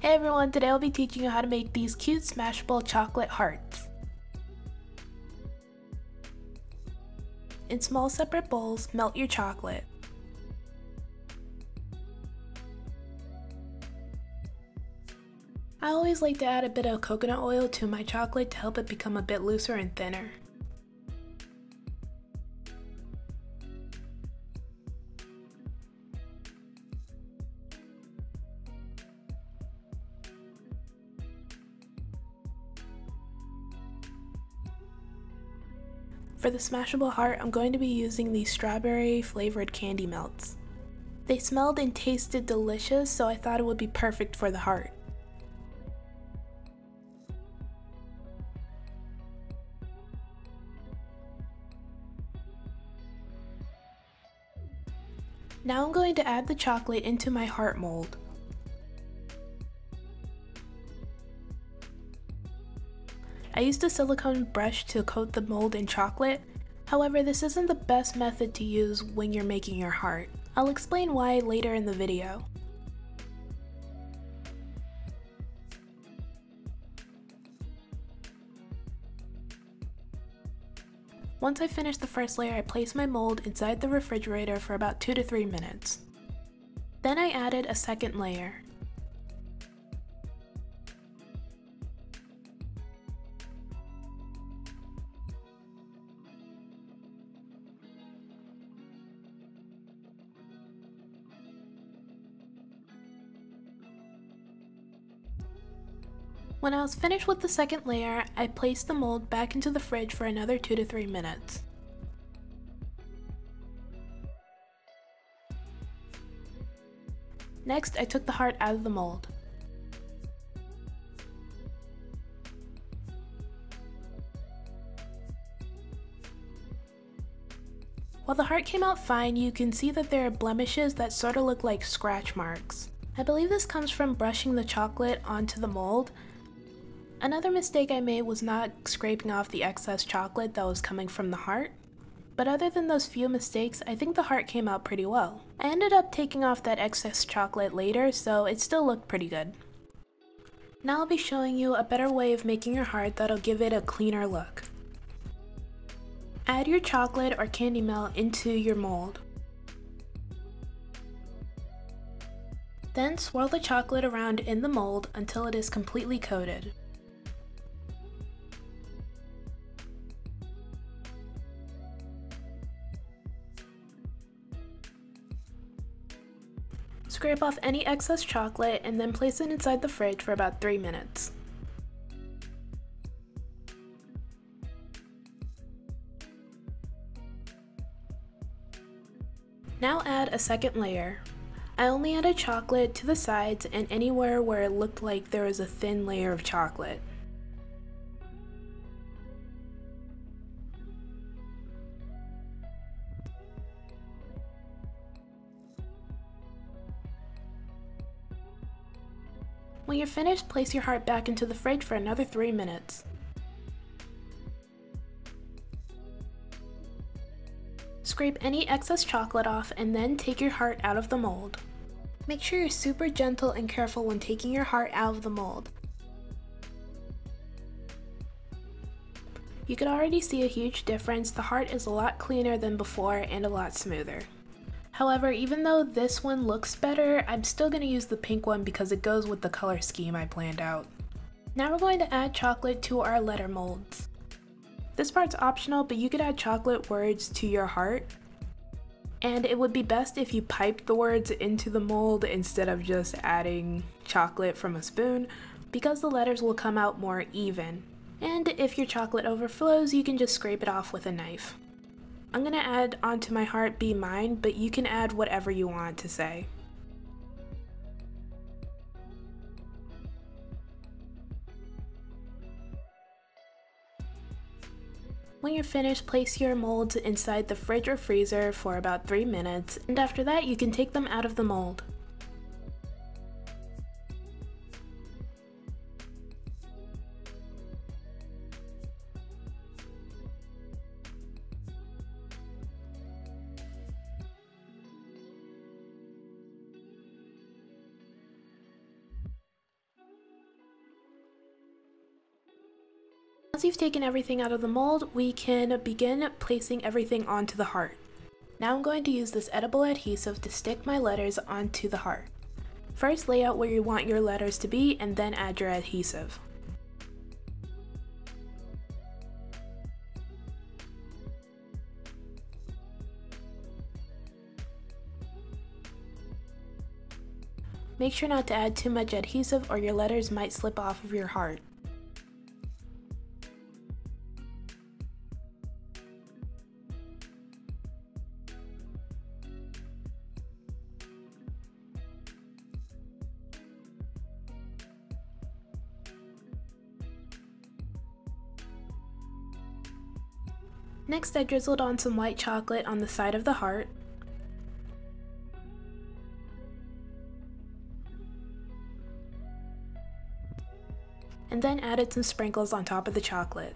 Hey everyone, today I'll be teaching you how to make these cute Smashable chocolate hearts. In small separate bowls, melt your chocolate. I always like to add a bit of coconut oil to my chocolate to help it become a bit looser and thinner. For the Smashable heart, I'm going to be using these strawberry flavored candy melts. They smelled and tasted delicious, so I thought it would be perfect for the heart. Now I'm going to add the chocolate into my heart mold. I used a silicone brush to coat the mold in chocolate. However, this isn't the best method to use when you're making your heart. I'll explain why later in the video. Once I finish the first layer, I place my mold inside the refrigerator for about 2 to 3 minutes. Then I added a second layer. When I was finished with the second layer, I placed the mold back into the fridge for another 2 to 3 minutes. Next, I took the heart out of the mold. While the heart came out fine, you can see that there are blemishes that sort of look like scratch marks. I believe this comes from brushing the chocolate onto the mold. Another mistake I made was not scraping off the excess chocolate that was coming from the heart. But other than those few mistakes, I think the heart came out pretty well. I ended up taking off that excess chocolate later, so it still looked pretty good. Now I'll be showing you a better way of making your heart that'll give it a cleaner look. Add your chocolate or candy melt into your mold. Then swirl the chocolate around in the mold until it is completely coated. Scrape off any excess chocolate and then place it inside the fridge for about 3 minutes. Now add a second layer. I only added chocolate to the sides and anywhere where it looked like there was a thin layer of chocolate. When you're finished, place your heart back into the fridge for another 3 minutes. Scrape any excess chocolate off and then take your heart out of the mold. Make sure you're super gentle and careful when taking your heart out of the mold. You can already see a huge difference. The heart is a lot cleaner than before and a lot smoother. However, even though this one looks better, I'm still going to use the pink one because it goes with the color scheme I planned out. Now we're going to add chocolate to our letter molds. This part's optional, but you could add chocolate words to your heart. And it would be best if you piped the words into the mold instead of just adding chocolate from a spoon, because the letters will come out more even. And if your chocolate overflows, you can just scrape it off with a knife. I'm going to add onto my heart "Be Mine," but you can add whatever you want to say. When you're finished, place your molds inside the fridge or freezer for about 3 minutes, and after that you can take them out of the mold. Once you've taken everything out of the mold, we can begin placing everything onto the heart. Now I'm going to use this edible adhesive to stick my letters onto the heart. First, lay out where you want your letters to be and then add your adhesive. Make sure not to add too much adhesive or your letters might slip off of your heart. Next, I drizzled on some white chocolate on the side of the heart. And then added some sprinkles on top of the chocolate.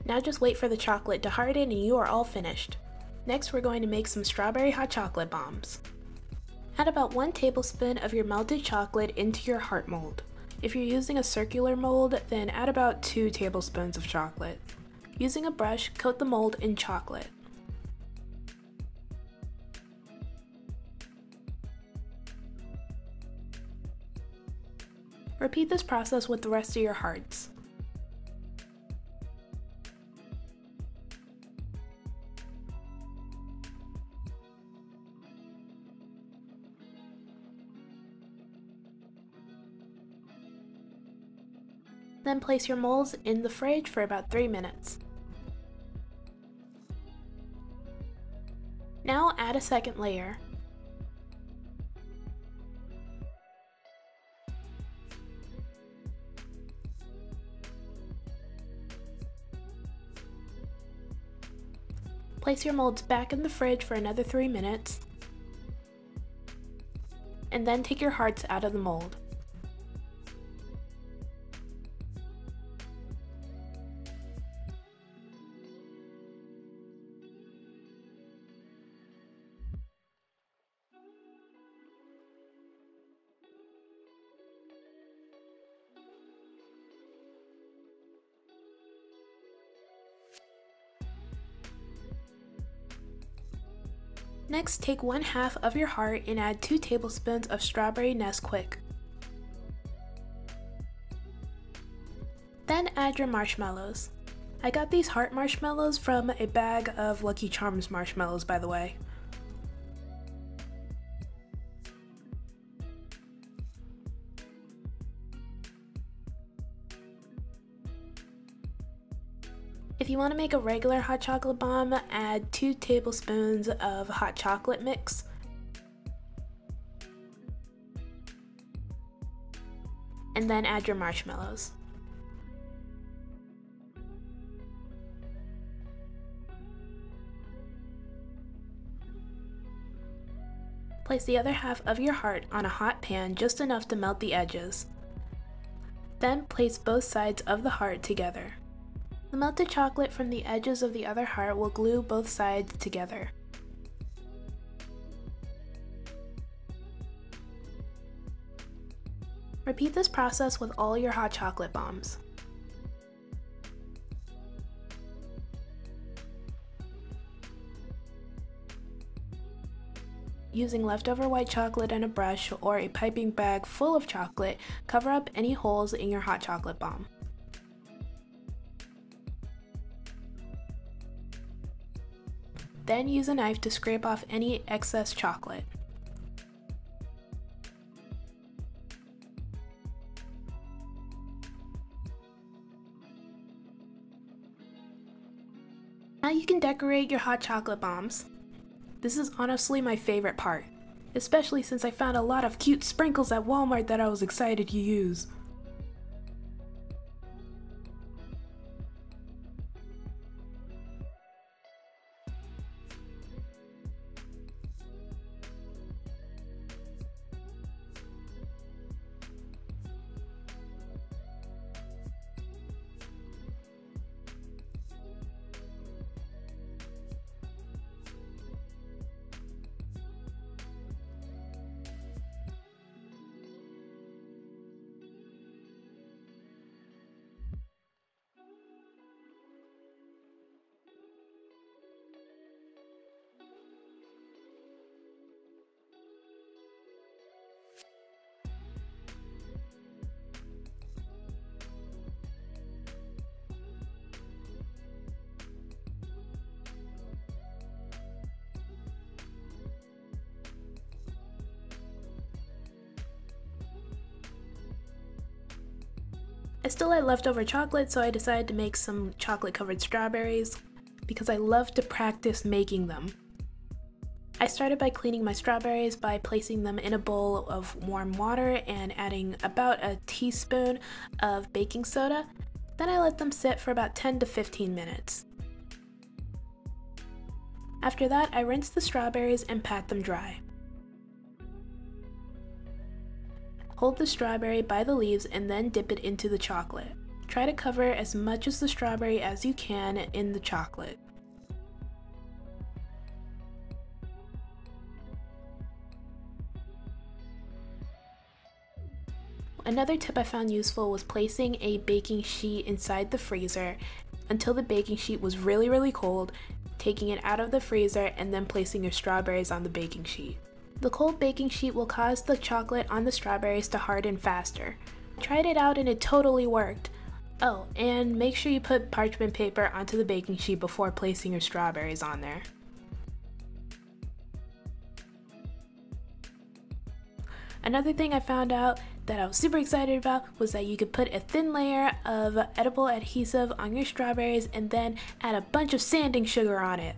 Now just wait for the chocolate to harden and you are all finished. Next, we're going to make some strawberry hot chocolate bombs. Add about 1 tablespoon of your melted chocolate into your heart mold. If you're using a circular mold, then add about 2 tablespoons of chocolate. Using a brush, coat the mold in chocolate. Repeat this process with the rest of your hearts. Then place your molds in the fridge for about 3 minutes. Now add a second layer. Place your molds back in the fridge for another 3 minutes. And then take your hearts out of the mold. Next, take 1/2 of your heart and add 2 tablespoons of strawberry Nesquik. Then add your marshmallows. I got these heart marshmallows from a bag of Lucky Charms marshmallows, by the way. If you want to make a regular hot chocolate bomb, add 2 tablespoons of hot chocolate mix. And then add your marshmallows. Place the other half of your heart on a hot pan just enough to melt the edges. Then place both sides of the heart together. The melted chocolate from the edges of the other heart will glue both sides together. Repeat this process with all your hot chocolate bombs. Using leftover white chocolate and a brush or a piping bag full of chocolate, cover up any holes in your hot chocolate bomb. Then use a knife to scrape off any excess chocolate. Now you can decorate your hot chocolate bombs. This is honestly my favorite part, especially since I found a lot of cute sprinkles at Walmart that I was excited to use. I still had leftover chocolate, so I decided to make some chocolate covered strawberries because I love to practice making them. I started by cleaning my strawberries by placing them in a bowl of warm water and adding about a teaspoon of baking soda. Then I let them sit for about 10 to 15 minutes. After that, I rinsed the strawberries and pat them dry. Hold the strawberry by the leaves and then dip it into the chocolate. Try to cover as much of the strawberry as you can in the chocolate. Another tip I found useful was placing a baking sheet inside the freezer until the baking sheet was really cold, taking it out of the freezer and then placing your strawberries on the baking sheet. The cold baking sheet will cause the chocolate on the strawberries to harden faster. I tried it out and it totally worked. Oh, and make sure you put parchment paper onto the baking sheet before placing your strawberries on there. Another thing I found out that I was super excited about was that you could put a thin layer of edible adhesive on your strawberries and then add a bunch of sanding sugar on it.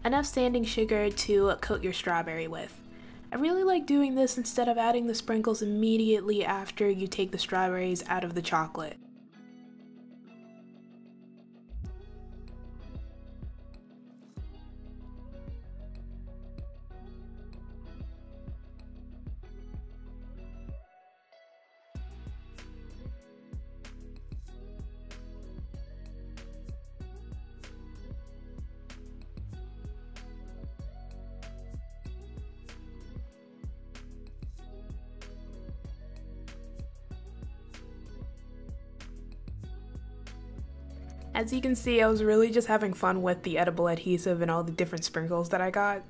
Enough sanding sugar to coat your strawberry with. I really like doing this instead of adding the sprinkles immediately after you take the strawberries out of the chocolate. As you can see, I was really just having fun with the edible adhesive and all the different sprinkles that I got,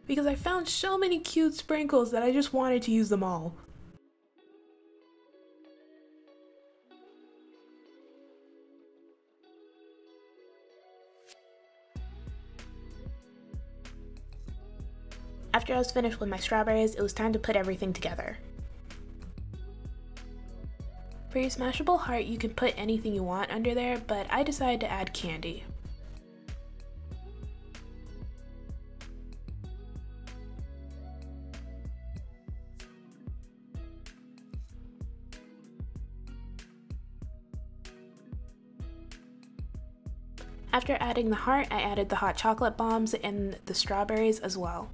because I found so many cute sprinkles that I just wanted to use them all. After I was finished with my strawberries, it was time to put everything together. For your Smashable heart, you can put anything you want under there, but I decided to add candy. After adding the heart, I added the hot chocolate bombs and the strawberries as well.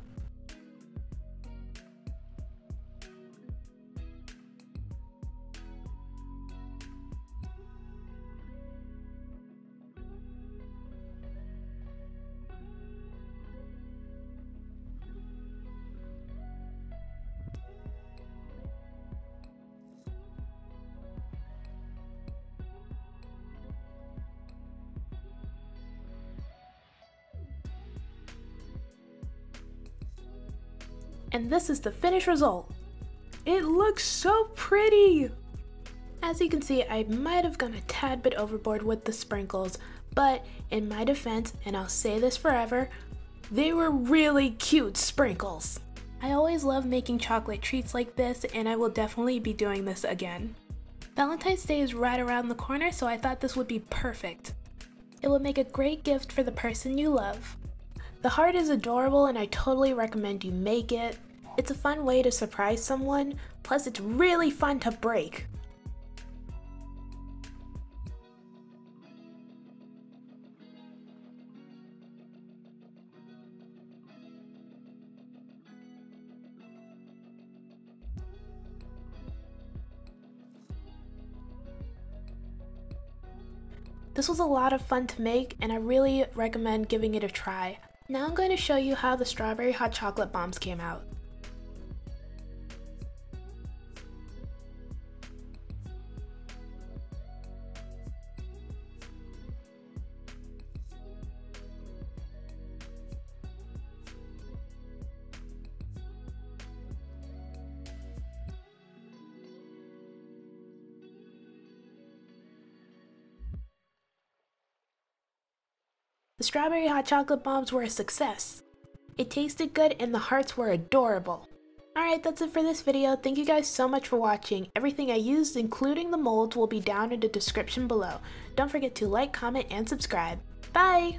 And this is the finished result. It looks so pretty! As you can see, I might have gone a tad bit overboard with the sprinkles, but in my defense, and I'll say this forever, they were really cute sprinkles. I always love making chocolate treats like this, and I will definitely be doing this again. Valentine's Day is right around the corner, so I thought this would be perfect. It would make a great gift for the person you love. The heart is adorable and I totally recommend you make it. It's a fun way to surprise someone, plus it's really fun to break. This was a lot of fun to make and I really recommend giving it a try. Now I'm going to show you how the strawberry hot chocolate bombs came out. The strawberry hot chocolate bombs were a success. It tasted good and the hearts were adorable. Alright, that's it for this video. Thank you guys so much for watching. Everything I used, including the molds, will be down in the description below. Don't forget to like, comment, and subscribe. Bye!